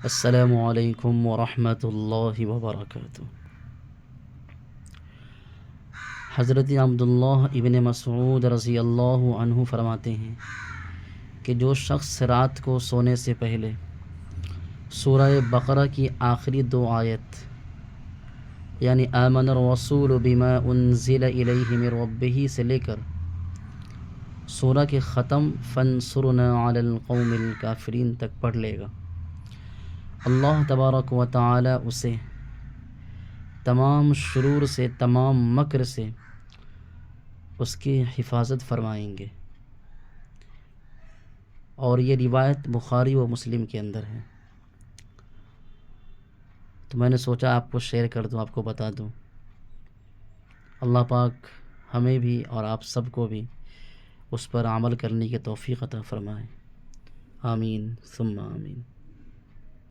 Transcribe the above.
السلام علیکم ورحمۃ اللہ وبرکاتہ۔ حضرت عبداللہ ابن مسعود رضی اللہ عنہ فرماتے ہیں کہ جو شخص رات کو سونے سے پہلے سورہ بقرہ کی آخری 2 آیت یعنی آمن الرسول بما انزل الیہ من ربہ سے لے کر سورہ کے ختم فانصرنا علی القوم الکافرین تک پڑھ لے گا، اللہ تبارک و تعالی اسے تمام شرور سے، تمام مکر سے اس کی حفاظت فرمائیں گے۔ اور یہ روایت بخاری و مسلم کے اندر ہے، تو میں نے سوچا آپ کو شیئر کر دوں، آپ کو بتا دوں۔ اللہ پاک ہمیں بھی اور آپ سب کو بھی اس پر عمل کرنے کی توفیق عطا فرمائے، آمین ثم آمین۔